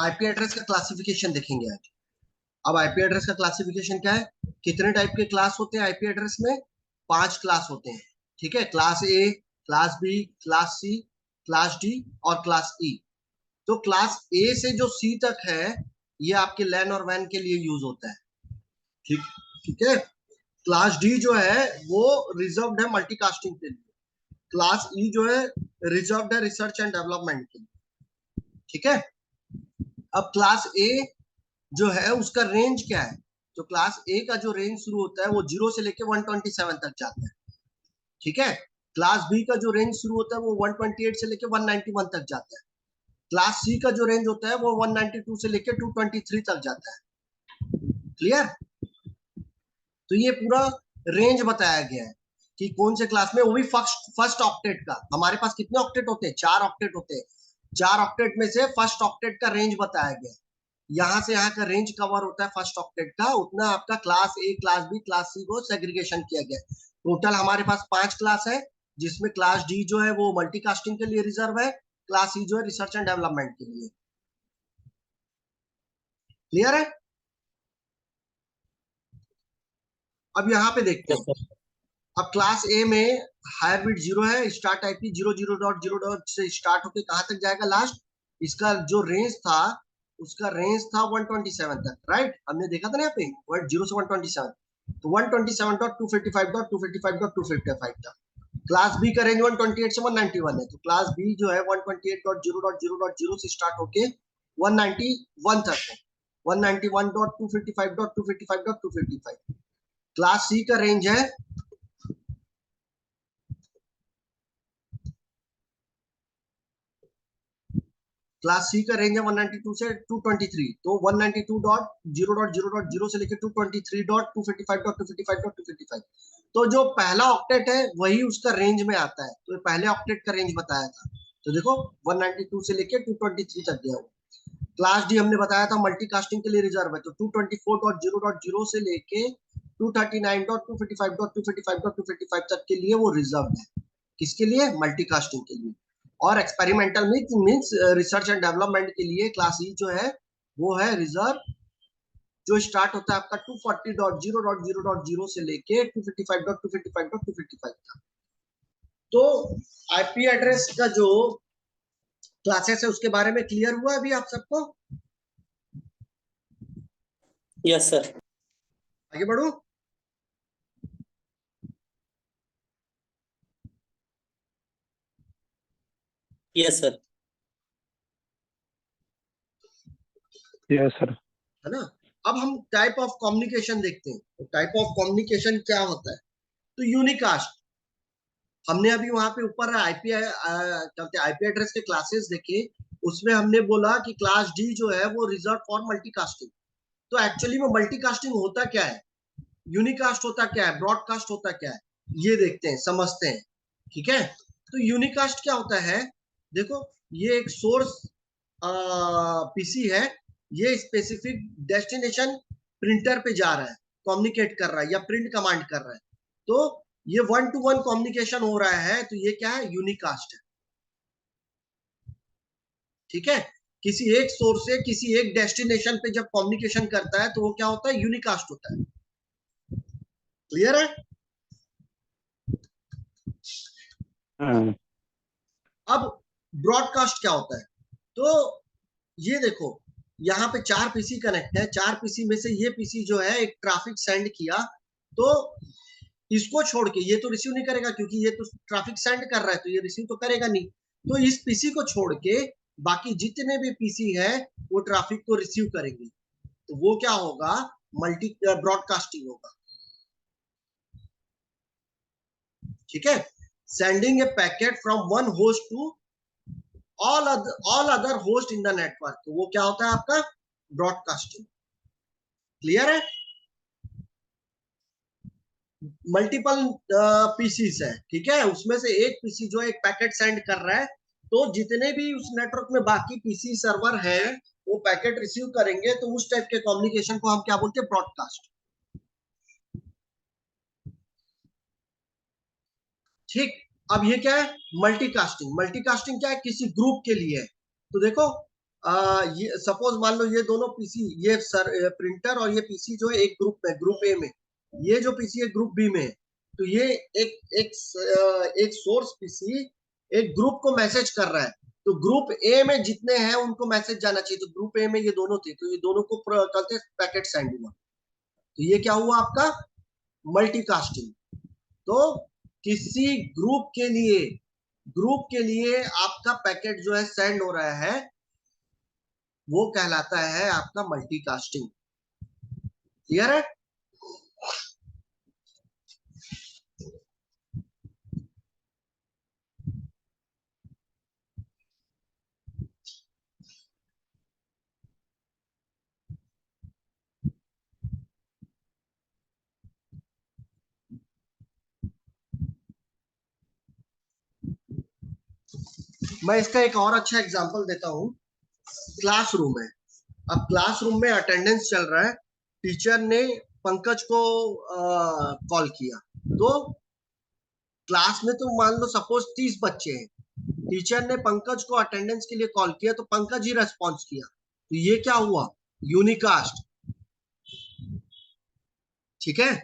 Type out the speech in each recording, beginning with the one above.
IP address का classification देखेंगे आज। अब आईपी एड्रेस का क्लासिफिकेशन क्या है? कितने टाइप के क्लास होते हैं आईपी एड्रेस में? 5 क्लास होते हैं। ठीक है, class A, class B, class C, class D और क्लास ई। तो क्लास ए से जो सी तक है ये आपके लैन और वैन के लिए यूज होता है। ठीक ठीक है। क्लास डी जो है वो रिजर्व्ड है मल्टीकास्टिंग के लिए। क्लास ई जो है रिजर्व्ड है रिसर्च एंड डेवलपमेंट के लिए। ठीक है। अब क्लास ए जो है उसका रेंज क्या है? तो क्लास ए का जो रेंज शुरू होता है वो 0 से लेके 127 तक जाता है। ठीक है। क्लास बी का जो रेंज शुरू होता है वो 128 से लेके 191 तक जाता है। क्लास सी का जो रेंज होता है वो 192 से लेके 223 तक जाता है। क्लियर? तो ये पूरा रेंज बताया गया है कि कौन से क्लास में, वो भी फर्स्ट ऑक्टेट का। हमारे पास कितने ऑक्टेट होते हैं? 4 ऑक्टेट होते हैं। 4 ऑक्टेट में से फर्स्ट ऑक्टेट का रेंज बताया गया है। यहाँ से यहाँ का रेंज कवर होता है फर्स्ट ऑक्टेट का, उतना आपका class A, class B, class C को सेग्रीगेशन किया गया है। टोटल हमारे पास 5 क्लास है, जिसमें क्लास डी जो है वो मल्टीकास्टिंग के लिए रिजर्व है, क्लास सी जो है रिसर्च एंड डेवलपमेंट के लिए। क्लियर है? अब यहाँ पे देखते हैं। अब क्लास ए में हायर बिट 0 है, स्टार्ट आईपी 00.0 से स्टार्ट होके कहां तक जाएगा लास्ट? इसका जो रेंज था उसका रेंज था 127 तक, राइट? हमने देखा था ना यहाँ पे 0 से 127, तो 127.255.255.255 तक। क्लास बी का रेंज 128 से 191 है, तो क्लास बी जो है 128.0.0.0 से स्टार्ट होके 191 तक है, 191.255.255.255। क्लास सी का रेंज है क्लास सी का रेंज है 192 से 223, तो 192.0.0.0 से लेकर 223.255.255.255। तो जो पहला ऑक्टेट है वही उसका रेंज में आता है, तो पहले ऑक्टेट का रेंज बताया था। तो देखो 192 से लेकर 223 तक गया। क्लास डी हमने बताया था मल्टीकास्टिंग के लिए रिजर्व है, तो 224.0.0 से लेके 239.255.255.255 तक के लिए वो रिजर्व है। किसके लिए? मल्टीकास्टिंग के लिए। और experimental means research and development के लिए क्लास ई जो है वो है रिजर्व, जो स्टार्ट होता है आपका 240.0.0.0 से लेके 255.255.255 तक। तो आईपी एड्रेस का जो क्लासेस है उसके बारे में क्लियर हुआ अभी आप सबको? Yes sir. आगे बढ़ू? Yes sir. Yes sir. है ना? अब हम टाइप ऑफ कम्युनिकेशन देखते हैं। तो टाइप ऑफ कम्युनिकेशन क्या होता है? तो यूनिकास्ट हमने अभी वहां पे ऊपर आईपी एड्रेस के क्लासेस देखे, उसमें हमने बोला कि क्लास डी जो है वो रिजर्व फॉर मल्टीकास्टिंग। तो एक्चुअली में मल्टीकास्टिंग होता क्या है, यूनिकास्ट होता क्या है, ब्रॉडकास्ट होता क्या है, ये देखते हैं, समझते हैं। ठीक है। तो यूनिकास्ट क्या होता है? देखो, ये एक सोर्स पीसी है, ये स्पेसिफिक डेस्टिनेशन प्रिंटर पे जा रहा है, कम्युनिकेट कर रहा है या प्रिंट कमांड कर रहा है, तो ये 1 to 1 कम्युनिकेशन हो रहा है, तो ये क्या है? यूनिकास्ट है। ठीक है। किसी एक सोर्स से किसी एक डेस्टिनेशन पे जब कम्युनिकेशन करता है तो वो क्या होता है? यूनिकास्ट होता है। क्लियर है? अब ब्रॉडकास्ट क्या होता है? तो ये देखो, यहाँ पे 4 पीसी कनेक्ट है, 4 पीसी में से ये पीसी जो है एक ट्रैफिक सेंड किया, तो इसको छोड़ के ये तो रिसीव नहीं करेगा, क्योंकि ये तो ट्रैफिक सेंड कर रहा है, तो ये रिसीव तो करेगा नहीं। तो इस पीसी को छोड़ के बाकी जितने भी पीसी है वो ट्रैफिक को रिसीव करेंगे, तो वो क्या होगा? मल्टी ब्रॉडकास्टिंग होगा। ठीक है। Sending a packet from one host to all other host in the network, तो वो क्या होता है आपका? ब्रॉडकास्टिंग। क्लियर है? मल्टीपल पीसीस है, ठीक है, उसमें से एक पीसी जो है एक पैकेट सेंड कर रहा है, तो जितने भी उस नेटवर्क में बाकी पीसी सर्वर है वो पैकेट रिसीव करेंगे, तो उस टाइप के कम्युनिकेशन को हम क्या बोलते हैं? ब्रॉडकास्ट। ठीक। अब ये क्या है? मल्टीकास्टिंग। मल्टीकास्टिंग क्या है? किसी ग्रुप के लिए है। तो देखो, ये सपोज मान लो ये दोनों पीसी, ये सर प्रिंटर और ये पीसी जो है एक ग्रुप में, ग्रुप ए में, ये जो पीसी है ग्रुप बी में है। तो ये एक सोर्स पीसी एक ग्रुप को मैसेज कर रहा है। तो ग्रुप ए में जितने हैं उनको मैसेज जाना चाहिए। तो ग्रुप ए में ये दोनों थे, तो ये दोनों को करते पैकेट सेंड हुआ। तो ये क्या हुआ आपका मल्टीकास्टिंग। तो किसी ग्रुप के लिए आपका पैकेट जो है सेंड हो रहा है, वो कहलाता है आपका मल्टीकास्टिंग। क्लियर है? मैं इसका एक और अच्छा एग्जांपल देता हूं। क्लासरूम है, अब क्लासरूम में अटेंडेंस चल रहा है। टीचर ने पंकज को कॉल किया। तो क्लास में तो मान लो सपोज 30 बच्चे हैं। टीचर ने पंकज को अटेंडेंस के लिए कॉल किया, तो पंकज ही रेस्पॉन्स किया। तो ये क्या हुआ? यूनिकास्ट। ठीक है,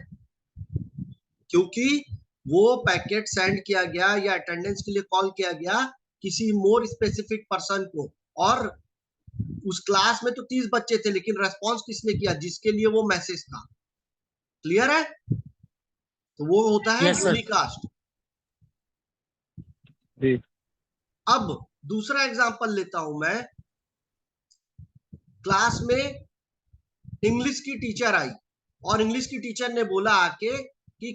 क्योंकि वो पैकेट सेंड किया गया या अटेंडेंस के लिए कॉल किया गया किसी मोर स्पेसिफिक पर्सन को। और उस क्लास में तो 30 बच्चे थे, लेकिन रेस्पॉन्स किसने किया? जिसके लिए वो मैसेज था। क्लियर है? तो वो होता है यस सर। यूनिकास्ट। जी। अब दूसरा एग्जांपल लेता हूं मैं। क्लास में इंग्लिश की टीचर आई और इंग्लिश की टीचर ने बोला आके कि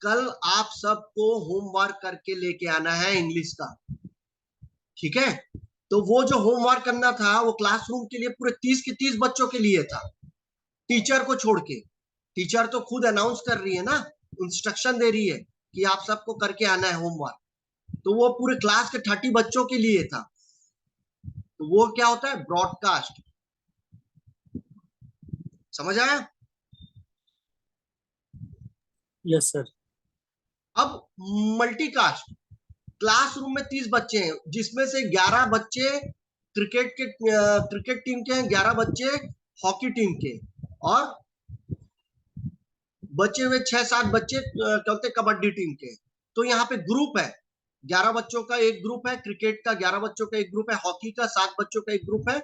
कल आप सबको होमवर्क करके लेके आना है इंग्लिश का। ठीक है, तो वो जो होमवर्क करना था वो क्लासरूम के लिए पूरे 30 के 30 बच्चों के लिए था, टीचर को छोड़ के। टीचर तो खुद अनाउंस कर रही है ना, इंस्ट्रक्शन दे रही है कि आप सबको करके आना है होमवर्क। तो वो पूरे क्लास के 30 बच्चों के लिए था। तो वो क्या होता है? ब्रॉडकास्ट। समझ आया? Yes sir. अब मल्टीकास्ट। क्लासरूम में 30 बच्चे हैं, जिसमें से 11 बच्चे क्रिकेट टीम के हैं, 11 बच्चे हॉकी टीम के, और बचे हुए 6-7 बच्चे कहते कबड्डी टीम के। तो यहाँ पे ग्रुप है, 11 बच्चों का एक ग्रुप है क्रिकेट का, 11 बच्चों का एक ग्रुप है हॉकी का, 7 बच्चों का एक ग्रुप है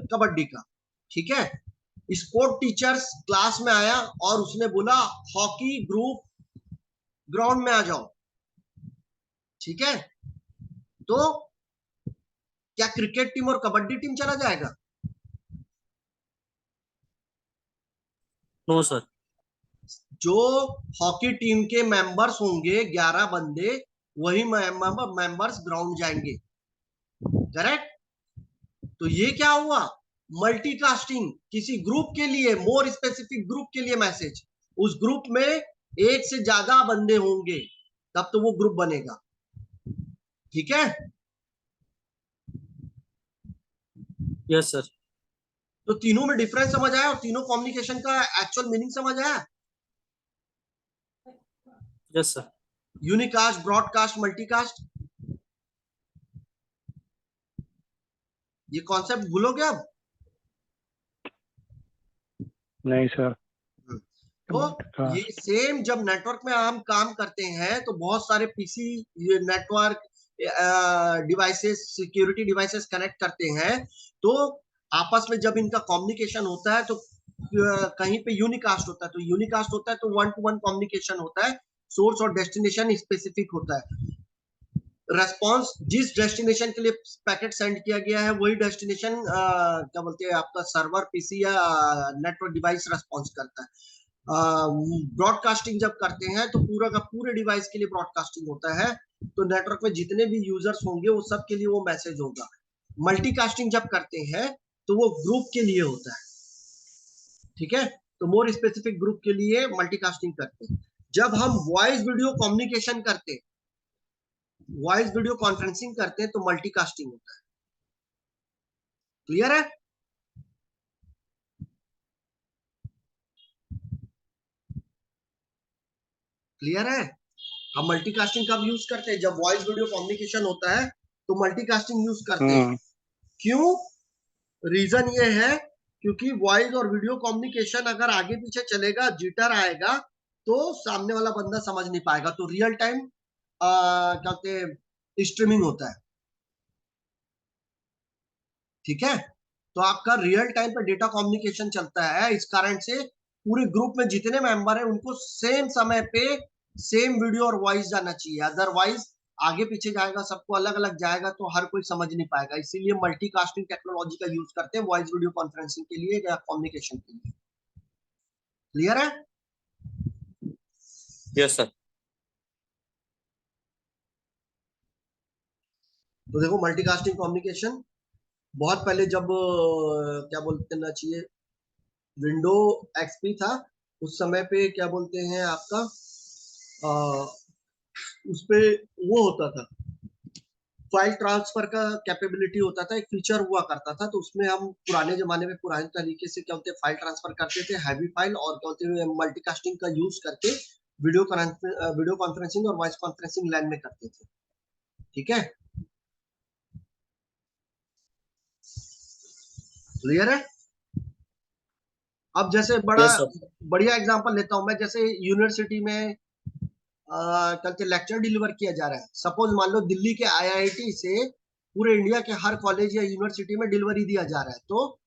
कबड्डी का। ठीक है, स्पोर्ट टीचर्स क्लास में आया और उसने बोला हॉकी ग्रुप ग्राउंड में आ जाओ। ठीक है, तो क्या क्रिकेट टीम और कबड्डी टीम चला जाएगा? No sir. जो हॉकी टीम के मेंबर्स होंगे 11 बंदे, वही मेंबर्स ग्राउंड जाएंगे। करेक्ट? तो ये क्या हुआ? मल्टीकास्टिंग। किसी ग्रुप के लिए, मोर स्पेसिफिक ग्रुप के लिए मैसेज। उस ग्रुप में एक से ज्यादा बंदे होंगे तब तो वो ग्रुप बनेगा। ठीक है, यस सर। तो तीनों में डिफरेंस समझ आया और तीनों कम्युनिकेशन का एक्चुअल मीनिंग समझ आया। Yes sir. Unicast, broadcast, multicast, ये कॉन्सेप्ट भूलोगे अब? नहीं सर। तो ये सेम जब नेटवर्क में हम काम करते हैं तो बहुत सारे PC network devices, security devices connect करते हैं। तो आपस में जब इनका कम्युनिकेशन होता है तो कहीं पे यूनिकास्ट होता है। तो यूनिकास्ट होता है तो 1-to-1 कम्युनिकेशन होता है। सोर्स और डेस्टिनेशन स्पेसिफिक होता है। रेस्पॉन्स जिस डेस्टिनेशन के लिए पैकेट सेंड किया गया है वही डेस्टिनेशन क्या बोलते हैं आपका सर्वर पीसी या नेटवर्क डिवाइस रेस्पॉन्स करता है। ब्रॉडकास्टिंग जब करते हैं तो पूरा का पूरे डिवाइस के लिए ब्रॉडकास्टिंग होता है। तो नेटवर्क में जितने भी यूजर्स होंगे वो सब के लिए वो मैसेज होगा। मल्टीकास्टिंग जब करते हैं तो वो ग्रुप के लिए होता है। ठीक है, तो मोर स्पेसिफिक ग्रुप के लिए मल्टीकास्टिंग करते हैं। जब हम वॉइस वीडियो कम्युनिकेशन करते हैं, वॉइस वीडियो कॉन्फ्रेंसिंग करते हैं, तो मल्टीकास्टिंग होता है। क्लियर है? क्लियर है? हम मल्टीकास्टिंग कब यूज करते हैं? जब वॉइस वीडियो कम्युनिकेशन होता है तो मल्टीकास्टिंग यूज करते हैं। क्यों? रीजन ये है क्योंकि वॉइस और वीडियो कम्युनिकेशन अगर आगे पीछे चलेगा, जिटर आएगा, तो सामने वाला बंदा समझ नहीं पाएगा। तो रियल टाइम क्या कहते हैं, स्ट्रीमिंग होता है, ठीक है। तो आपका रियल टाइम पे डेटा कम्युनिकेशन चलता है। इस कारण से पूरे ग्रुप में जितने मेंबर हैं उनको सेम समय पे सेम वीडियो और वॉइस जाना चाहिए, अदरवाइज आगे पीछे जाएगा, सबको अलग अलग जाएगा तो हर कोई समझ नहीं पाएगा। इसीलिए मल्टीकास्टिंग टेक्नोलॉजी का यूज करते हैं वॉइस वीडियो कॉन्फ्रेंसिंग के लिए या कम्युनिकेशन के लिए। क्लियर है? Yes, sir. तो देखो मल्टीकास्टिंग कम्युनिकेशन बहुत पहले जब क्या बोलते ना चाहिए, विंडो एक्सपी था, उस समय पे क्या बोलते हैं आपका उस पे वो होता था, फाइल ट्रांसफर का कैपेबिलिटी होता था, एक फीचर हुआ करता था। तो उसमें हम पुराने जमाने में पुराने तरीके से क्या होते हैं फाइल ट्रांसफर करते थे, हैवी फाइल, और क्या होते हैं मल्टीकास्टिंग का यूज करके वीडियो कॉन्फ्रेंसिंग और वॉइस कॉन्फ्रेंसिंग लैन में करते थे, ठीक है। क्लियर है? अब जैसे Yes, sir. बढ़िया एग्जांपल लेता हूं मैं, जैसे यूनिवर्सिटी में कल के लेक्चर डिलीवर किया जा रहा है। सपोज मान लो दिल्ली के आईआईटी से पूरे इंडिया के हर कॉलेज या यूनिवर्सिटी में डिलीवरी दिया जा रहा है, तो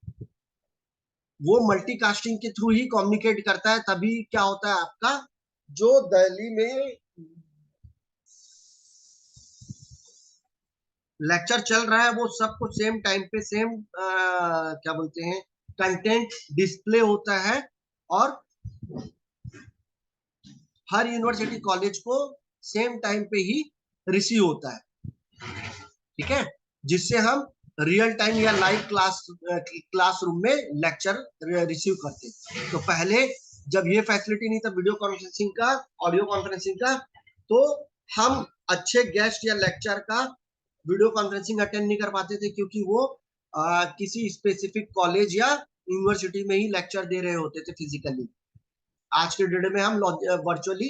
वो मल्टीकास्टिंग के थ्रू ही कम्युनिकेट करता है। तभी क्या होता है आपका, जो दिल्ली में लेक्चर चल रहा है वो सब कुछ सेम टाइम पे सेम क्या बोलते हैं कंटेंट डिस्प्ले होता है, और हर यूनिवर्सिटी कॉलेज को सेम टाइम पे ही रिसीव होता है, ठीक है। जिससे हम रियल टाइम या लाइव क्लासरूम में लेक्चर रिसीव करते हैं। तो पहले जब ये फैसिलिटी नहीं था वीडियो कॉन्फ्रेंसिंग का, ऑडियो कॉन्फ्रेंसिंग का, तो हम अच्छे गेस्ट या लेक्चर का वीडियो कॉन्फ्रेंसिंग अटेंड नहीं कर पाते थे, क्योंकि वो किसी स्पेसिफिक कॉलेज या यूनिवर्सिटी में ही लेक्चर दे रहे होते थे फिजिकली। आज के डेट में हम वर्चुअली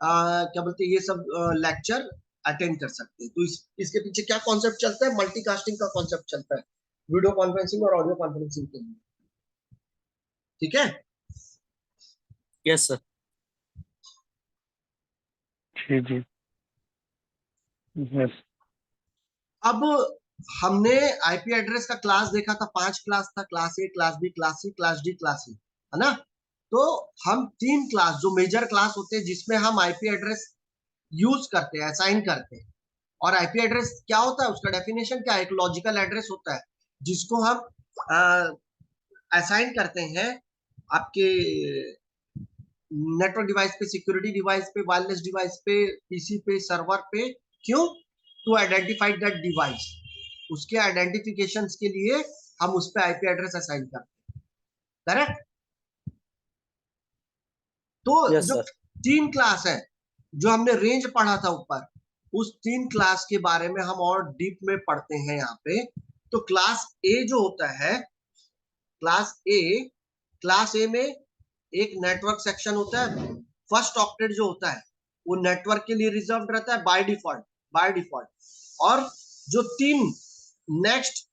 क्या बोलते हैं ये सब लेक्चर अटेंड कर सकते हैं। तो इसके पीछे क्या कॉन्सेप्ट चलता है, मल्टीकास्टिंग का कॉन्सेप्ट चलता है वीडियो कॉन्फ्रेंसिंग और ऑडियो कॉन्फ्रेंसिंग के लिए, ठीक है। Yes, sir. जी जी। यस। अब हमने आईपी एड्रेस का क्लास देखा था, 5 क्लास था, class A, class B, class C, class D, class E, है ना। तो हम 3 क्लास जो मेजर क्लास होते हैं जिसमें हम आईपी एड्रेस यूज करते हैं, असाइन करते हैं। और आईपी एड्रेस क्या होता है, उसका डेफिनेशन क्या है, एक लॉजिकल एड्रेस होता है जिसको हम असाइन करते हैं आपके नेटवर्क डिवाइस पे, सिक्योरिटी डिवाइस पे, वायरलेस डिवाइस पे, पीसी पे, सर्वर पे। क्यों? टू आइडेंटिफाई दैट डिवाइस, उसके आइडेंटिफिकेशन के लिए हम उस पर आईपी एड्रेस असाइन करते हैं, करेक्ट। तो Yes, जो sir. 3 क्लास है जो हमने रेंज पढ़ा था ऊपर, उस 3 क्लास के बारे में हम और डीप में पढ़ते हैं यहाँ पे। तो क्लास ए जो होता है, क्लास ए में एक नेटवर्क सेक्शन होता है। फर्स्ट ऑक्टेट जो होता है वो नेटवर्क के लिए रिजर्व रहता है बाय डिफॉल्ट। और जो 3 नेक्स्ट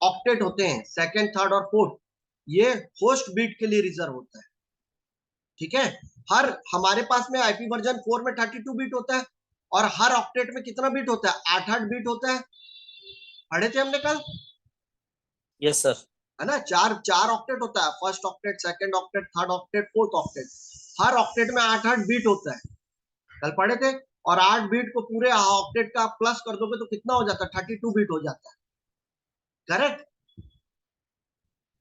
ऑक्टेट होते हैं, सेकंड, थर्ड और फोर्थ, ये होस्ट बीट के लिए रिजर्व होता है, ठीक है। हमारे पास में आईपी वर्जन 4 में 32 बीट होता है, और हर ऑक्टेट में कितना बीट होता है, 8 बीट होता है। पढ़े थे हमने कल, Yes, sir. है ना। चार चार ऑक्टेट होता है, first octet, second octet, third octet, fourth octet. हर ऑक्टेट में 8 बीट होता है, कल पढ़े थे। और 8 बीट को पूरे ऑक्टेट का प्लस कर दोगे तो कितना हो जाता है, 32 बीट हो जाता है, करेक्ट।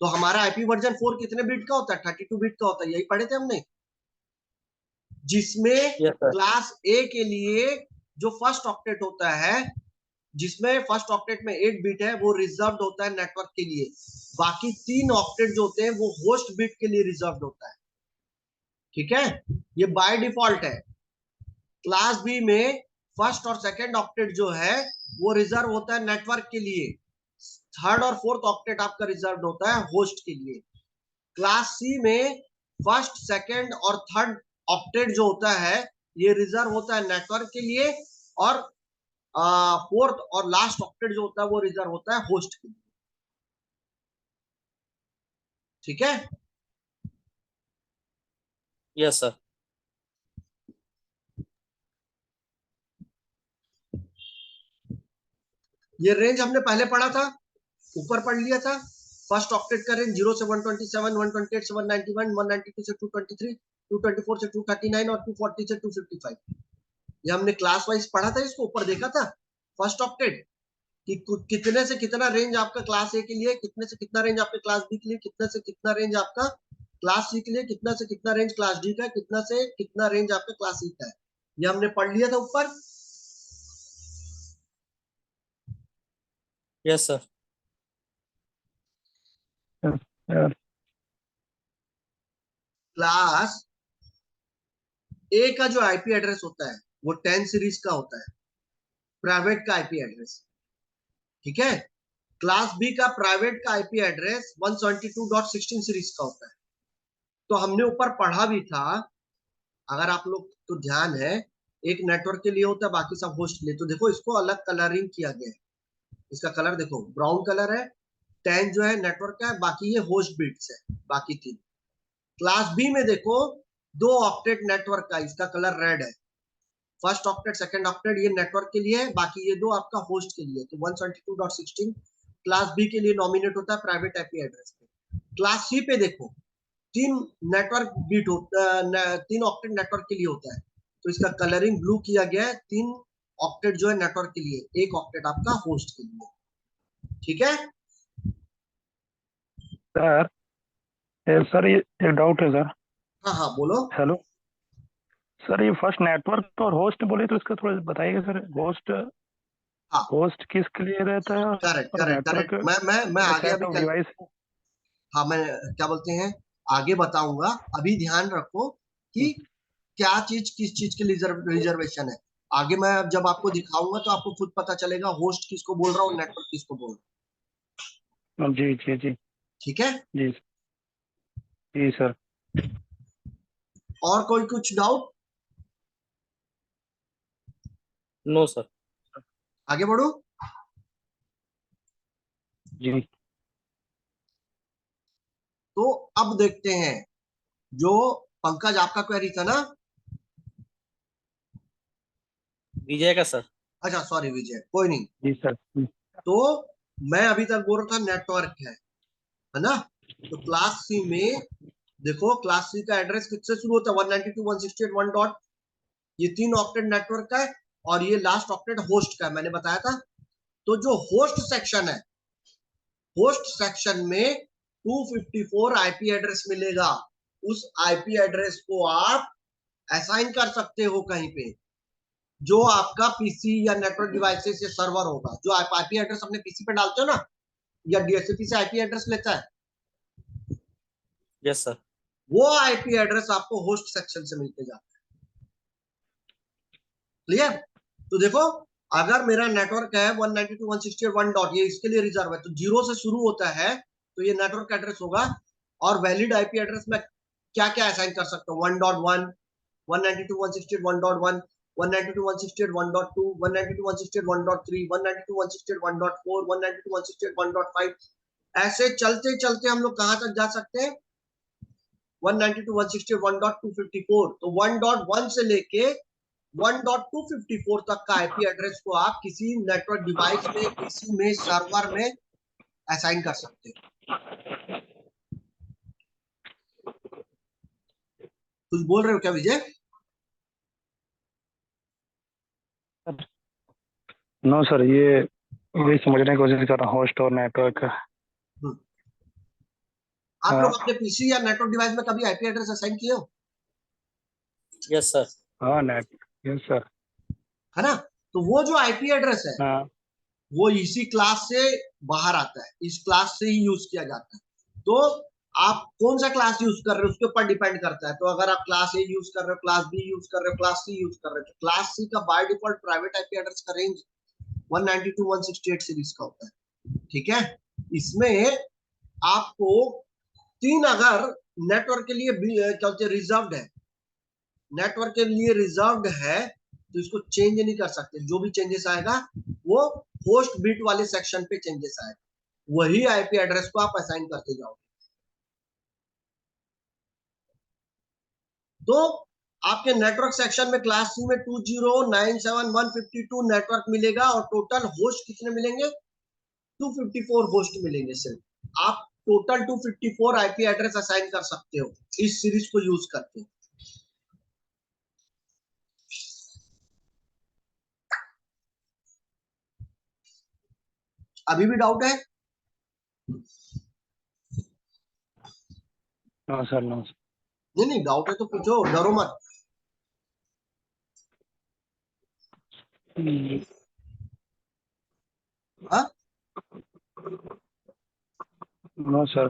तो हमारा आईपी वर्जन 4 कितने बीट का होता है, 32 बीट का होता है, यही पढ़े थे हमने। जिसमें Yes, sir. क्लास ए के लिए जो फर्स्ट ऑक्टेट होता है, जिसमें फर्स्ट ऑक्टेट में 8 बीट है, वो रिजर्व्ड होता है नेटवर्क के लिए। बाकी 3 ऑक्टेट जो होते हैं वो होस्ट बीट के लिए रिजर्व्ड होता है, ठीक है। ये बाय डिफॉल्ट है। क्लास बी में फर्स्ट और सेकंड ऑक्टेट जो है वो रिजर्व होता है नेटवर्क के लिए। थर्ड और फोर्थ ऑक्टेट आपका रिजर्व होता है होस्ट के लिए। क्लास सी में फर्स्ट, सेकंड और थर्ड ऑक्टेट जो होता है ये रिजर्व होता है नेटवर्क के लिए, और फोर्थ और लास्ट ऑक्टेट जो होता है वो रिजर्व होता है होस्ट के लिए। ठीक है। Yes, sir. ये रेंज हमने पहले पढ़ा था, ऊपर पढ़ लिया था। फर्स्ट ऑक्टेट का रेंज 0 से 127, 128 से 191, 192 से 223, 224 से 239 और 240 से 255। ये हमने क्लास वाइज पढ़ा था, इसको ऊपर देखा था। फर्स्ट ऑक्टेट कि कितने से कितना रेंज आपका क्लास ए के लिए, कितने से कितना रेंज आपके क्लास बी के लिए, कितने से कितना रेंज आपका क्लास सी के लिए, कितना से कितना रेंज क्लास डी का है, कितना से कितना रेंज आपका क्लास सी का है। ये हमने पढ़ लिया था ऊपर। Yes, sir. सर क्लास ए का जो आईपी एड्रेस होता है वो 10 सीरीज का होता है, प्राइवेट का आईपी एड्रेस। ठीक है। क्लास बी का प्राइवेट का आईपी एड्रेस 172.16 सीरीज का होता है। तो हमने ऊपर पढ़ा भी था, अगर आप लोग तो ध्यान है, एक नेटवर्क के लिए होता है, बाकी सब होस्ट के लिए। तो देखो इसको अलग कलरिंग किया गया है। इसका कलर देखो ब्राउन कलर है, 10 जो है नेटवर्क का है, बाकी ये होस्ट बिट्स है, बाकी 3। क्लास बी में देखो 2 ऑक्टेट नेटवर्क का, इसका कलर रेड है। फर्स्ट ऑक्टेट सेकंड ऑक्टेट ये नेटवर्क के लिए है, बाकी ये 2 आपका होस्ट के लिए। तो 172.16 क्लास बी के लिए नॉमिनेट होता है प्राइवेट आईपी एड्रेस पे। क्लास सी पे देखो 3 नेटवर्क बीट होता है, 3 ऑक्टेट नेटवर्क के लिए होता है। तो इसका कलरिंग ब्लू किया गया है, 3 ऑक्टेट जो है नेटवर्क के लिए, 1 ऑक्टेट आपका होस्ट के लिए। ठीक है। सर सर ये एक डाउट है सर। हाँ हाँ बोलो। हेलो सर, ये फर्स्ट नेटवर्क और होस्ट बोले तो इसका थोड़ा बताइएगा सर। होस्ट हाँ होस्ट किसके लिए रहता है करेक्ट और करेक्ट नेटवर्क करेक्ट। मैं आगे सेट अभी ऑफ कल, डिवाइस। हाँ मैं क्या बोलते हैं आगे बताऊंगा। अभी ध्यान रखो कि क्या चीज किस चीज के लिए रिजर्वेशन है। आगे मैं जब आपको दिखाऊंगा तो आपको खुद पता चलेगा होस्ट किसको बोल रहा हूँ, नेटवर्क किसको बोल रहा हूँ। जी जी जी ठीक है। जी जी सर। और कोई कुछ डाउट? No, sir. आगे बढ़ो। जी तो अब देखते हैं, जो पंकज आपका क्वेरी था ना। विजय का सर। अच्छा सॉरी विजय, कोई नहीं। जी सर। तो मैं अभी तक बोल रहा था नेटवर्क है ना। तो क्लास सी में देखो, क्लास सी का एड्रेस किससे शुरू होता है? 192.168.1 डॉट, ये 3 ऑक्टेट नेटवर्क का है, और ये लास्ट ऑक्टेट होस्ट का है, मैंने बताया था। तो जो होस्ट सेक्शन है, होस्ट सेक्शन में 254 आईपी एड्रेस मिलेगा। उस आईपी एड्रेस को आप असाइन कर सकते हो कहीं पे, जो आपका पीसी या नेटवर्क डिवाइसेस या सर्वर होगा। जो आप आईपी एड्रेस अपने पीसी पे डालते हो ना, या डीएचसीपी से आईपी एड्रेस लेता है, Yes, sir. वो आईपी एड्रेस आपको होस्ट सेक्शन से मिलते जाता है। क्लियर? तो देखो, अगर मेरा नेटवर्क है 192.168.1 डॉट, ये इसके लिए रिजर्व है, तो 0 से शुरू होता है, तो ये नेटवर्क एड्रेस होगा। और वैलिड आईपी एड्रेस में क्या क्या असाइन कर सकता हूँ? 1.1, 192.168.1.1, 192.168.1.2, 192.168.1.3, 192.168.1.4, 192.168.1.5, ऐसे चलते चलते हम लोग कहां तक जा सकते हैं? 192.168.1.254। तो 1.1 से लेके 1.254 तक का आईपी एड्रेस को आप किसी नेटवर्क डिवाइस में, पीसी में, सर्वर में असाइन कर सकते हो। कुछ बोल रहे हो क्या विजय? नो सर, ये वही समझने की कोशिश कर रहा हूँ, होस्ट और नेटवर्क। आप हाँ लोग अपने पीसी या नेटवर्क डिवाइस में कभी आईपी एड्रेस असाइन किए हो? Yes, sir. हाँ नेट, यस सर। है ना। तो वो जो आईपी एड्रेस है, हाँ वो इसी क्लास से बाहर आता है, इस क्लास से ही यूज किया जाता है। तो आप कौन सा क्लास यूज कर रहे हो उसके ऊपर डिपेंड करता है। तो अगर आप क्लास ए यूज कर रहे हो, क्लास बी यूज कर रहे हो, क्लास सी यूज कर रहे हो, तो क्लास सी का by default private IP address का रेंज 192.168 सीरीज का होता है। ठीक है। इसमें आपको 3, अगर नेटवर्क के लिए क्या बोलते हैं रिजर्व्ड है, नेटवर्क के लिए रिजर्व्ड है, तो इसको चेंज नहीं कर सकते। जो भी चेंजेस आएगा वो होस्ट बिट वाले सेक्शन पे चेंजेस आएगा, वही आईपी एड्रेस को आप असाइन करते जाओगे। तो आपके नेटवर्क सेक्शन में क्लास सी में 20971552 नेटवर्क मिलेगा और टोटल होस्ट कितने मिलेंगे? 254 होस्ट मिलेंगे सिर्फ। आप टोटल 254 आईपी एड्रेस असाइन कर सकते हो इस सीरीज को यूज करके। अभी भी डाउट है? No sir, no sir. नहीं नहीं, डाउट है तो पूछो, डरो मत। हाँ नो सर।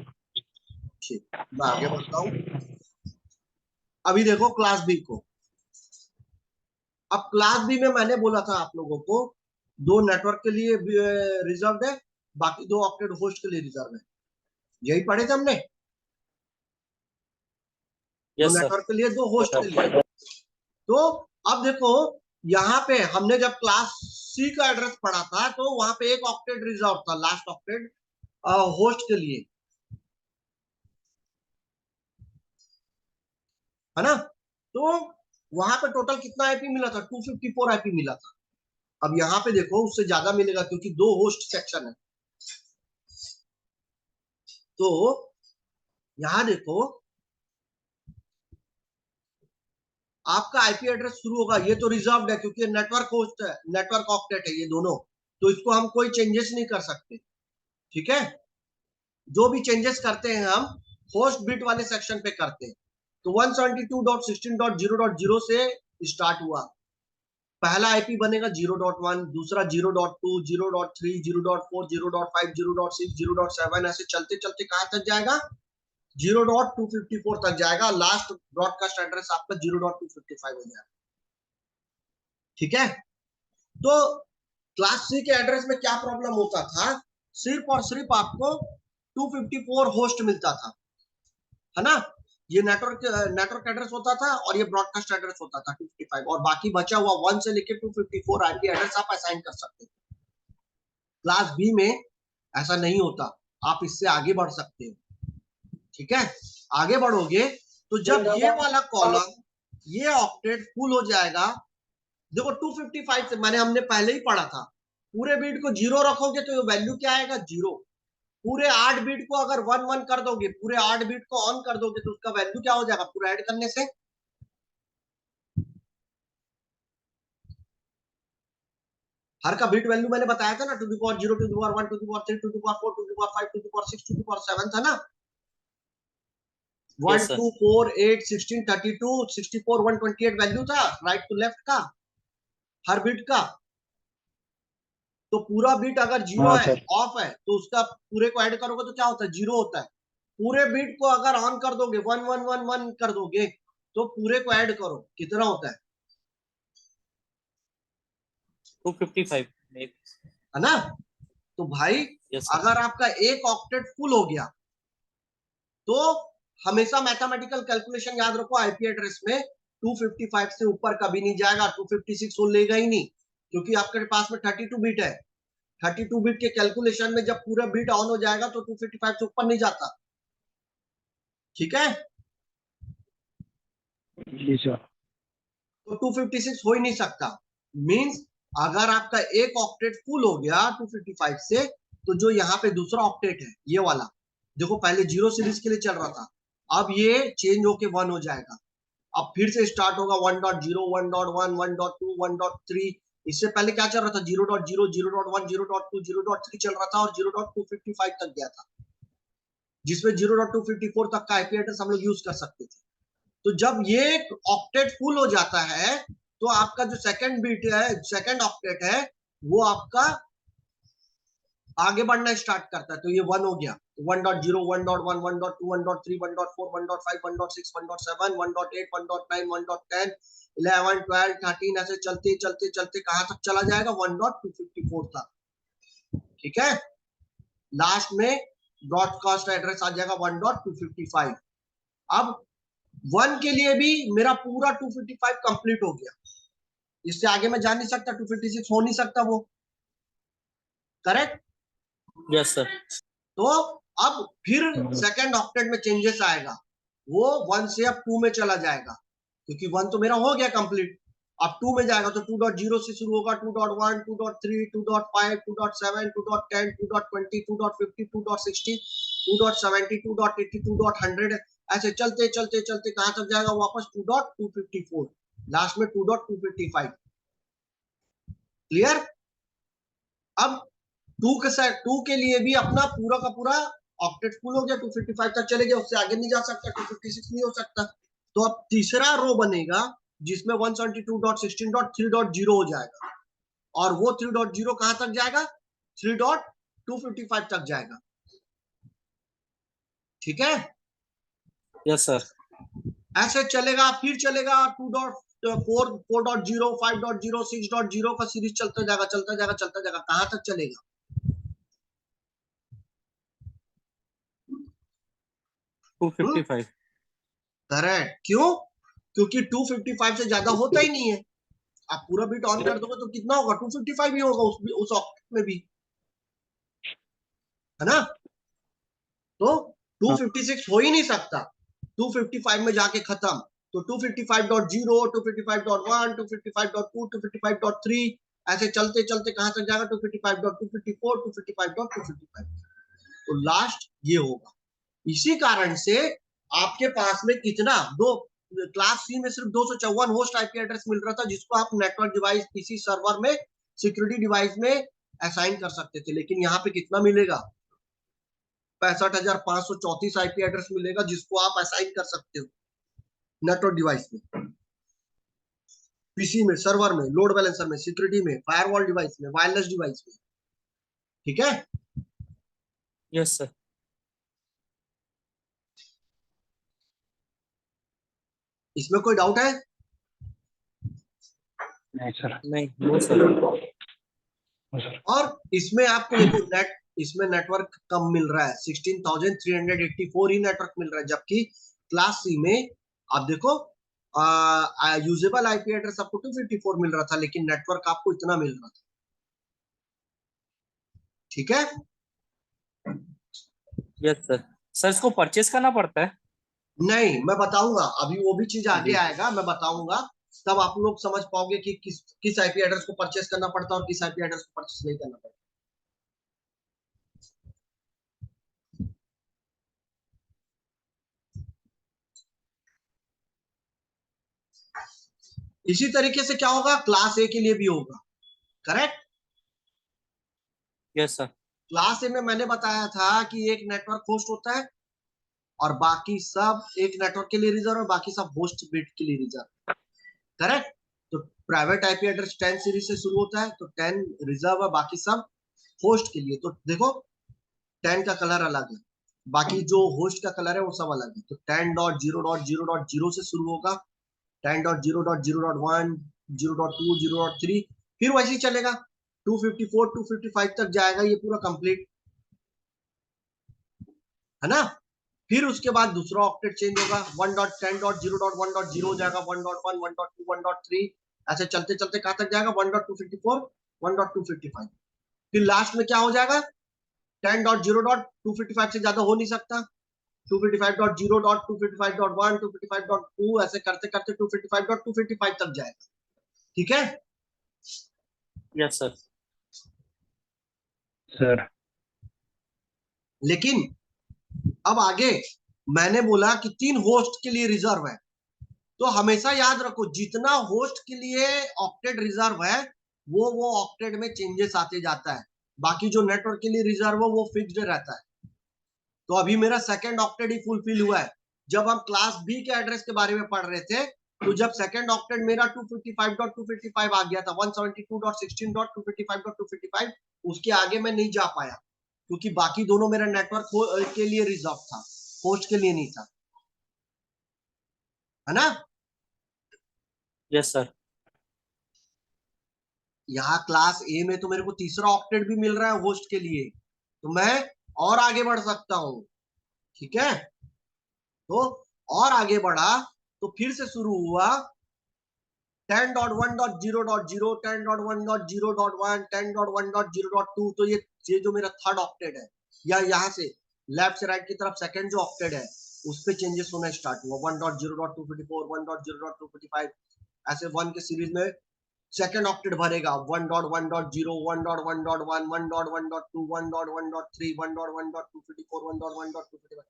ठीक, मैं आगे बढ़ता हूँ। अभी देखो क्लास बी को। अब क्लास बी में मैंने बोला था आप लोगों को 2 नेटवर्क के लिए रिजर्व है, बाकी 2 ऑक्टेट होस्ट के लिए रिजर्व है। यही पढ़े थे हमने, 2 यस सर। नेटवर्क के लिए 2 होस्ट के लिए। तो अब देखो यहाँ पे हमने जब क्लास सी का एड्रेस पढ़ा था तो वहां पे 1 ऑक्टेट रिजर्व था, लास्ट ऑक्टेट होस्ट के लिए, है ना? तो वहां पे टोटल कितना आईपी मिला था? 254 आईपी मिला था। अब यहाँ पे देखो उससे ज्यादा मिलेगा क्योंकि 2 होस्ट सेक्शन है। तो यहां देखो आपका आईपी एड्रेस शुरू होगा, ये तो रिजर्व्ड है क्योंकि नेटवर्क होस्ट है, नेटवर्क ऑक्टेट है ये दोनों, तो इसको हम कोई चेंजेस नहीं कर सकते। ठीक है, जो भी चेंजेस करते हैं हम होस्ट बिट वाले सेक्शन पे करते हैं। तो 172.16.0.0 से स्टार्ट हुआ। पहला आईपी बनेगा 0.1, दूसरा 0.2, 0.3, 0.4, 0.5, 0.6, 0.7, ऐसे चलते चलते कहां तक जाएगा? 0.254 तक जाएगा। लास्ट ब्रॉडकास्ट एड्रेस आपका 0.255 हो जाएगा। ठीक है, तो क्लास सी के एड्रेस में क्या प्रॉब्लम होता था? सिर्फ और सिर्फ आपको 254 होस्ट मिलता था, है ना? ये नेटवर्क एड्रेस होता था और ये ब्रॉडकास्ट एड्रेस होता था 255, और बाकी बचा हुआ 1 से लेकर 254 आईपी एड्रेस आप असाइन कर सकते थे। क्लास बी में ऐसा नहीं होता, आप इससे आगे बढ़ सकते हो। ठीक है, आगे बढ़ोगे तो जब ये वाला कॉलम, ये ऑक्टेट फुल हो जाएगा। देखो 255 से हमने पहले ही पढ़ा था, पूरे बीट को 0 रखोगे तो वैल्यू क्या आएगा? 0। पूरे 8 बीट को अगर 1 1 कर दोगे, पूरे 8 बीट को ऑन कर दोगे तो उसका वैल्यू क्या हो जाएगा पूरा ऐड करने से? हर का बीट वैल्यू मैंने बताया था ना, 2 to the power 0, 2 to the power 1, 2 to the power 3, 2 to the power 4, 2 to the power 5, 2 to the power 6, 2 to the power 7 था ना। 1 Yes, sir. 2 4 8 16 32 64 128 वैल्यू था राइट टू लेफ्ट का, हर बीट का। तो पूरा बीट अगर 0 हाँ है, सर। ऑफ है, तो उसका पूरे को ऐड करोगे तो क्या होता है? 0 होता है। पूरे बीट को अगर ऑन कर दोगे, 1 1 1 1 कर दोगे, तो पूरे को ऐड करो, कितना होता है? 255 है ना? तो भाई यस सर। अगर आपका एक ऑक्टेट फुल हो गया तो हमेशा मैथमेटिकल कैलकुलेशन याद रखो, आईपी एड्रेस में 255 से ऊपर कभी नहीं जाएगा, 256 वो लेगा ही नहीं, क्योंकि आपके पास में 32 बीट है। 32 बीट के कैलकुलेशन में जब पूरा बीट ऑन हो जाएगा तो 255 से ऊपर नहीं जाता। ठीक है, जी सर। तो 256 हो ही नहीं सकता। मींस अगर आपका एक ऑक्टेट फुल हो गया 255 से, तो जो यहाँ पे दूसरा ऑक्टेट है ये वाला, देखो पहले 0 सीरीज के लिए चल रहा था, अब ये चेंज होके 1 हो जाएगा। अब फिर से स्टार्ट होगा 1.0 1.1 1.2 1.3। इससे पहले क्या चल रहा था? 0.0 0.1 0.2 0.3 चल रहा था और 0.255 तक गया था, जिसमें 0.254 तक का आईपी एड्रेस हम लोग यूज कर सकते थे। तो जब ये ऑक्टेट फुल हो जाता है तो आपका जो सेकंड बीट है, सेकंड ऑक्टेट है, वो आपका आगे बढ़ना स्टार्ट करता है। तो ये 1 हो गया, 1.0 1.1 1.2 1.3 1.4 1.5 1.6 1.7 1.8 1.9 1.10 11 12 13 ऐसे चलते चलते चलते कहां तक चला जाएगा? 1.254 तक। ठीक है, लास्ट में ब्रॉडकास्ट एड्रेस आ जाएगा 1.255। अब 1 के लिए भी मेरा पूरा 255 कंप्लीट हो गया, इससे आगे मैं जा नहीं सकता, 256 हो नहीं सकता वो, करेक्ट? Yes sir. तो अब फिर सेकंड ऑक्टेट में चेंजेस आएगा, वो 1 से अब 2 में चला जाएगा। क्योंकि 1 तो मेरा हो गया कंप्लीट। अब 2 में जाएगा तो 2.0 से शुरू होगा, 2.1, 2.3, 2.5, 2.7, 2.10, 2.20, 2.50, 2.60, 2.70, 2.80, 2.100, ऐसे चलते चलते चलते कहां तक जाएगा वापस 2.254, लास्ट में 2.255। क्लियर? अब 2 के लिए भी अपना पूरा का पूरा ऑक्टेट फुल हो गया, 255 तक चले गए, उससे आगे नहीं जा सकता, 256 नहीं हो सकता। तो अब तीसरा रो बनेगा जिसमें 172.16.3.0 हो जाएगा, और वो 3.0 कहां तक जाएगा? 3.255 तक जाएगा। ठीक है? Yes sir. ऐसे चलेगा, फिर चलेगा 2.4, 4.0, 5.0, 6.0 का सीरीज चलता जाएगा चलता जाएगा चलता जाएगा। कहां तक चलेगा? 255। करेक्ट। क्यों? क्योंकि 255 से ज्यादा होता ही नहीं है। आप पूरा बीट ऑन कर दोगे तो कितना होगा? 255 ही होगा उस ऑक्टेट में भी, है ना? तो 256 हो ही नहीं सकता, 255 में जाके खत्म। तो 255.0, 255.1, 255.2, 255.3 ऐसे चलते चलते कहां तक जाएगा? 255.254, 255.255। तो लास्ट ये होगा। इसी कारण से आपके पास में कितना दो क्लास सी में सिर्फ 254 होस्ट आईपी एड्रेस मिल रहा था, जिसको आप नेटवर्क डिवाइस, पीसी सर्वर में, सिक्योरिटी डिवाइस में असाइन कर सकते थे। लेकिन यहाँ पे कितना मिलेगा? 65,534 आईपी एड्रेस मिलेगा, जिसको आप असाइन कर सकते हो नेटवर्क डिवाइस में, पीसी में, सर्वर में, लोड बैलेंसर में, सिक्योरिटी में, फायरवॉल डिवाइस में, वायरलेस डिवाइस में। ठीक है? Yes sir. इसमें कोई डाउट है? नहीं सर। नहीं, नो सर। और इसमें आपको देखो इसमें नेटवर्क कम मिल रहा है, 16,384 ही नेटवर्क मिल रहा है, जबकि क्लास सी में आप देखो यूजेबल आईपी एड्रेस आपको 254 मिल रहा था, लेकिन नेटवर्क आपको इतना मिल रहा था। ठीक है? Yes sir. सर इसको परचेस करना पड़ता है? नहीं, मैं बताऊंगा, अभी वो भी चीज आगे जी। आएगा, मैं बताऊंगा, तब आप लोग समझ पाओगे कि किस आईपी एड्रेस को परचेस करना पड़ता है और किस आईपी एड्रेस को परचेस नहीं करना पड़ता। इसी तरीके से क्या होगा? क्लास ए के लिए भी होगा। करेक्ट? Yes sir. क्लास ए में मैंने बताया था कि एक नेटवर्क होस्ट होता है और बाकी सब, एक नेटवर्क के लिए रिजर्व है, बाकी सब होस्ट बिट के लिए रिजर्व। करेक्ट? तो प्राइवेट आईपी एड्रेस 10 सीरीज से शुरू होता है, तो 10 रिजर्व है, बाकी सब होस्ट के लिए। तो देखो 10 का कलर अलग है, बाकी जो होस्ट का कलर है वो सब अलग है। तो 10.0.0.0 से शुरू होगा, 10.0.0.1, 0.2, 0.3, फिर वैसे ही चलेगा 254, 255 तक जाएगा ये पूरा कंप्लीट, है ना? फिर उसके बाद दूसरा ऑक्टेट चेंज होगा, 1.10.0.1.0 हो जाएगा, 1.1, 1.2, 1.3, ऐसे चलते चलते कहां तक जाएगा? 1.254, 1.255। फिर लास्ट में क्या हो जाएगा? 10.0.255 से ज्यादा हो नहीं सकता, 255.0.255.1, 255.2, ऐसे करते करते 255.255 तक जाएगा। ठीक है? Yes sir. सर लेकिन अब आगे मैंने बोला कि 3 होस्ट के लिए रिजर्व है, तो हमेशा याद रखो जितना होस्ट के लिए ऑक्टेट रिजर्व है वो ऑक्टेट में चेंजेस आते जाता है, बाकी जो नेटवर्क के लिए रिजर्व है वो फिक्स्ड रहता है। तो अभी मेरा सेकंड ऑक्टेट ही फुलफिल हुआ है। जब हम क्लास बी के एड्रेस के बारे में पढ़ रहे थे, तो जब सेकंड ऑक्टेट मेरा 255.255 आ गया था, 172.16.255.255, उसके आगे मैं नहीं जा पाया, क्योंकि बाकी दोनों मेरा नेटवर्क के लिए रिजर्व था, होस्ट के लिए नहीं था, है ना? Yes sir. यहाँ क्लास ए में तो मेरे को तीसरा ऑक्टेट भी मिल रहा है होस्ट के लिए, तो मैं और आगे बढ़ सकता हूँ। ठीक है? तो और आगे बढ़ा तो फिर से शुरू हुआ 10.1.0.0, 10.1.0.1, 10.1.0.2। तो ये जो मेरा थर्ड ऑक्टेट है, या यहाँ से लेफ्ट से राइट की तरफ सेकंड जो ऑक्टेट है, उस पे चेंजेस होना स्टार्ट हुआ 1.0.254 1.0.255 ऐसे 1 के सीरीज में सेकेंड ऑक्टेट भरेगा 1.1.0 1.1.1 1.1.2 1.1.3 1.1.254 1.1.255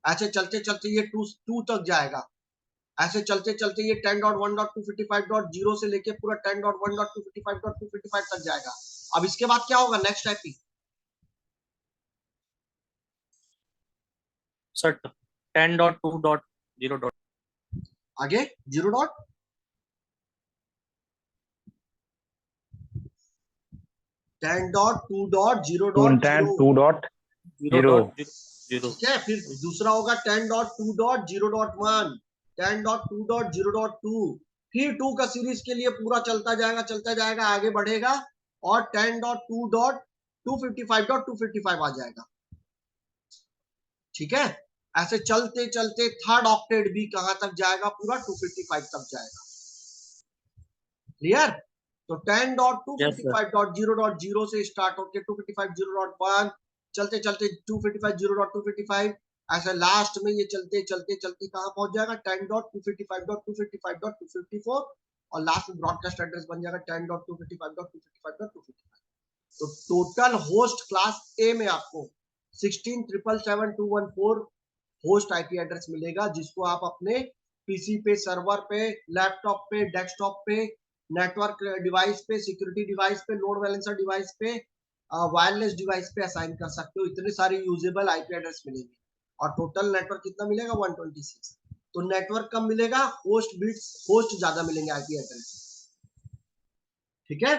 ऐसे चलते चलते ये 2 तक जाएगा। ऐसे चलते चलते ये 10.1.255.0 से लेके पूरा 10.1.255.255 तक जाएगा। अब इसके बाद क्या होगा नेक्स्ट आईपी सर 10.2.0. आगे 0 डॉट 10.2.0.0 0.0. ठीक है। फिर दूसरा होगा 10.2.0.1 10.2.0.2 फिर 2 का सीरीज के लिए पूरा चलता जाएगा आगे बढ़ेगा और 10.2.255.255 आ जाएगा। ठीक है। ऐसे चलते चलते थर्ड ऑक्टेट भी कहां तक जाएगा पूरा 255 तक जाएगा। क्लियर। तो 10.255.0.0 से स्टार्ट होकर 255.0.1 चलते चलते 255.0.255 ऐसा लास्ट में ये चलते चलते चलते कहां पहुंच जाएगा 10.255.255.254 और लास्ट में ब्रॉडकास्ट एड्रेस बन जाएगा 10.255.255.255। तो टोटल होस्ट क्लास ए में आपको 16,777,214 होस्ट आईपी एड्रेस मिलेगा जिसको आप अपने पीसी पे, सर्वर पे, लैपटॉप पे, डेस्कटॉप पे, नेटवर्क डिवाइस पे, सिक्योरिटी डिवाइस पे, लोड बैलेंसर डिवाइस पे, वायरलेस डिवाइस पे असाइन कर सकते हो। इतने सारे यूजेबल आईपी एड्रेस मिलेंगे और टोटल नेटवर्क कितना मिलेगा 126। तो नेटवर्क कम मिलेगा, होस्ट बिट्स होस्ट ज्यादा मिलेंगे आईपी एड्रेस। ठीक है।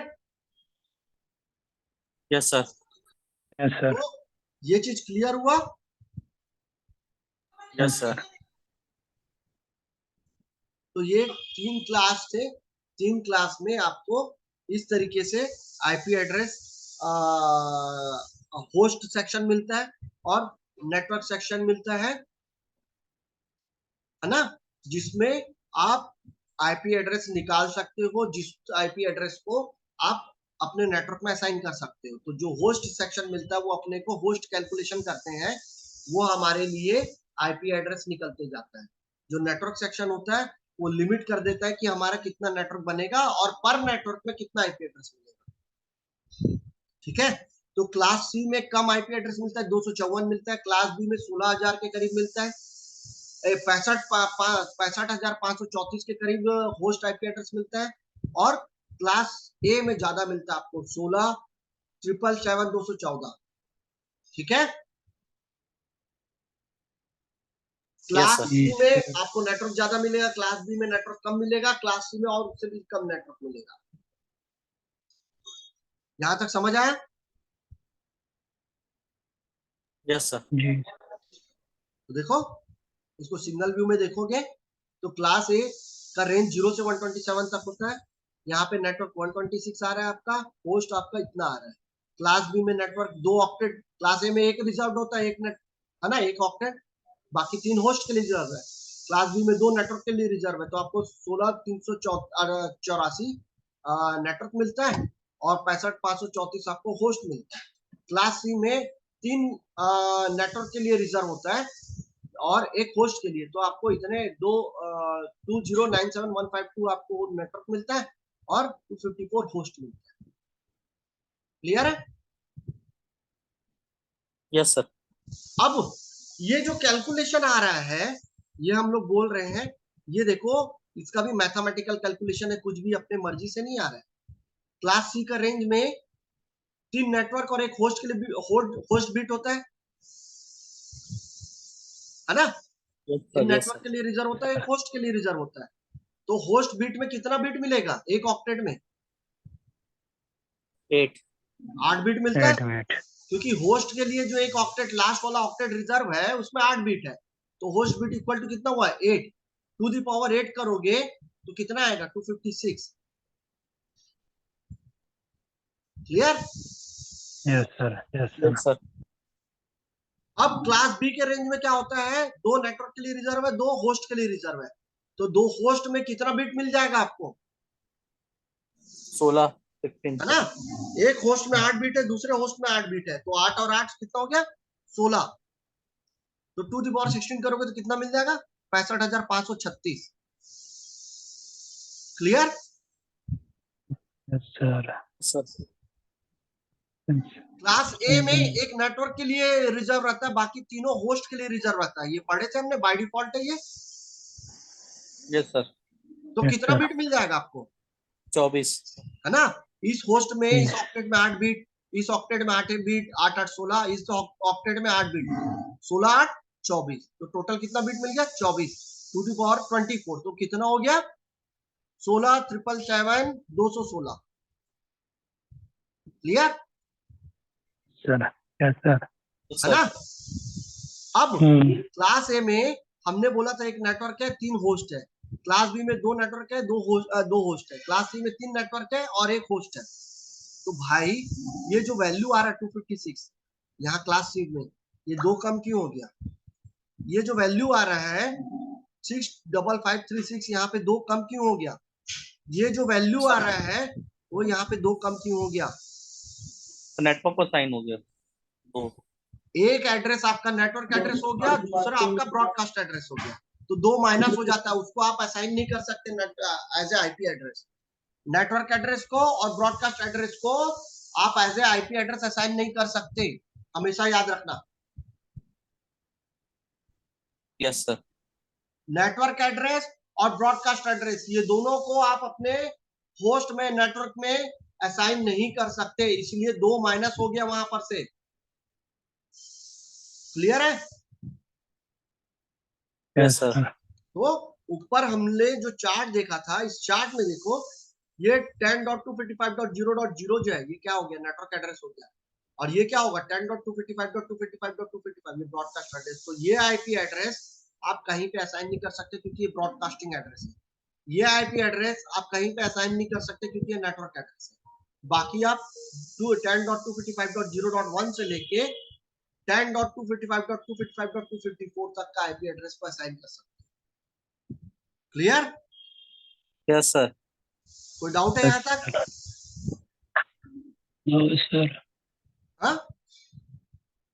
Yes sir. Yes sir. तो ये चीज क्लियर हुआ। Yes sir. तो ये 3 क्लास थे। 3 क्लास में आपको इस तरीके से आईपी एड्रेस होस्ट सेक्शन मिलता है और नेटवर्क सेक्शन मिलता है ना, जिसमें आप आईपी एड्रेस निकाल सकते हो जिस आईपी एड्रेस को आप अपने नेटवर्क में असाइन कर सकते हो। तो जो होस्ट सेक्शन मिलता है वो अपने को होस्ट कैलकुलेशन करते हैं, वो हमारे लिए आईपी एड्रेस निकलते जाता है। जो नेटवर्क सेक्शन होता है वो लिमिट कर देता है कि हमारा कितना नेटवर्क बनेगा और पर नेटवर्क में कितना आईपी एड्रेस मिलेगा। ठीक है। तो क्लास सी में कम आईपी एड्रेस मिलता है 254 मिलता है, क्लास बी में 16,000 के करीब मिलता है, 65,534 के करीब होस्ट आईपी एड्रेस मिलता है और क्लास ए में ज्यादा मिलता है आपको 16,777,214। ठीक है। क्लास सी में आपको नेटवर्क ज्यादा मिलेगा, क्लास बी में नेटवर्क कम मिलेगा, क्लास सी में और उससे भी कम नेटवर्क मिलेगा। यहां तक समझ आया। Yes sir. जी। तो देखो इसको सिग्नल व्यू में देखोगे तो क्लास ए का रेंज 0 से 127 तक होता है। यहाँ पे नेटवर्क 126 आ रहा है, आपका होस्ट आपका इतना आ रहा है। क्लास बी में नेटवर्क 2 ऑक्टेट, क्लास ए में एक रिजर्व होता है, एक नेट है ना, एक ऑक्टेट, बाकी 3 होस्ट के लिए रिजर्व है। क्लास बी में 2 नेटवर्क के लिए रिजर्व है, तो आपको 16,384 नेटवर्क मिलता है और 65,534 आपको होस्ट मिलता है। क्लास सी में 3 नेटवर्क के लिए रिजर्व होता है और एक होस्ट के लिए, तो आपको इतने 2097152 आपको नेटवर्क मिलता है और 254 होस्ट मिलता है। क्लियर है। Yes sir. अब ये जो कैलकुलेशन आ रहा है ये हम लोग बोल रहे हैं, ये देखो इसका भी मैथमेटिकल कैलकुलेशन है, कुछ भी अपने मर्जी से नहीं आ रहा है। क्लास सी का रेंज में 3 नेटवर्क और एक होस्ट के लिए होस्ट बिट होता है ना। Yes 3 sir. Yes network sir. के लिए रिजर्व होता है, एक होस्ट के लिए रिजर्व होता है। तो होस्ट बिट में कितना बिट मिलेगा एक ऑक्टेट में 8. 8 बिट मिलता है, 8 क्योंकि होस्ट के लिए जो एक ऑक्टेट लास्ट वाला ऑक्टेट रिजर्व है उसमें 8 बिट है। तो होस्ट बिट इक्वल टू कितना हुआ 8 टू द पावर 8 करोगे तो कितना आएगा 256। Clear. Yes sir. Yes sir. Yes sir. अब क्लास बी के रेंज में क्या होता है, 2 नेटवर्क के लिए रिजर्व है, 2 होस्ट के लिए रिजर्व है। तो 2 होस्ट में कितना बिट मिल जाएगा आपको 16 15 है ना। एक होस्ट में 8 बिट है, दूसरे होस्ट में 8 बिट है, तो 8 और 8 कितना हो गया 16। तो 2 दी पावर 16 करोगे तो कितना मिल जाएगा? 65,536। Clear? Yes sir. Sir class ए में एक नेटवर्क के लिए रिजर्व रहता है, बाकी तीनों होस्ट के लिए रिजर्व रहता है। ये पढ़े थे हमने, बाय डिफॉल्ट है ये। Yes sir. तो Yes, कितना sir. बिट मिल जाएगा आपको? 24 है ना? इस होस्ट में, Hmm. इस ऑक्टेट में 8 बिट, इस ऑक्टेट में 8 बिट, 8 8 16, इस ऑक्टेट में 8 बिट, 16 8 24। तो टोटल कितना बिट मिल गया? 24 टू दी पावर 24। तो कितना हो गया? 16 777 216। क्लियर? Sir. Yes, sir. है ना? अब Hmm. क्लास ए में हमने बोला था एक नेटवर्क है, 3 होस्ट है। क्लास बी में 2 नेटवर्क है, 2 होस्ट है। क्लास सी में 3 नेटवर्क है और 1 होस्ट है। तो भाई ये जो वैल्यू आ रहा है 256 यहाँ क्लास सी में, ये 2 कम क्यों हो गया? ये जो वैल्यू आ रहा है 65536 यहाँ पे 2 कम क्यों हो गया? ये जो वैल्यू आ रहा है वो यहाँ पे 2 कम क्यों हो गया? नेटवर्क को साइन हो गया। तो एक एड्रेस आपका नेटवर्क एड्रेस हो गया, दूसरा आपका ब्रॉडकास्ट एड्रेस हो गया। तो 2 माइनस हो जाता है, उसको आप असाइन नहीं कर सकते as a IP address. Network address को और ब्रॉडकास्ट एड्रेस को आप as a IP address assign नहीं कर सकते, हमेशा याद रखना। Yes sir. नेटवर्क एड्रेस और ब्रॉडकास्ट एड्रेस ये दोनों को आप अपने होस्ट में, नेटवर्क में असाइन नहीं कर सकते, इसलिए 2 माइनस हो गया वहां पर से। क्लियर है? Yes sir. तो ऊपर हमने जो चार्ट देखा था, इस चार्ट में देखो ये 10.255.0.0 जो है, ये क्या हो गया? नेटवर्क एड्रेस हो गया। और ये क्या होगा? 10.255.255.255 ये ब्रॉडकास्ट एड्रेस। तो ये आईपी एड्रेस आप कहीं पे असाइन नहीं कर सकते क्योंकि ये ब्रॉडकास्टिंग एड्रेस है। ये आईपी एड्रेस आप कहीं पे असाइन नहीं कर सकते क्योंकि ये नेटवर्क एड्रेस है। बाकी आप 10.255.0.1 से लेके 10.255.255.254 तक का आईपी एड्रेस को असाइन कर सकते हैं। क्लियर? Yes sir. कोई डाउट है यहाँ तक? No, sir.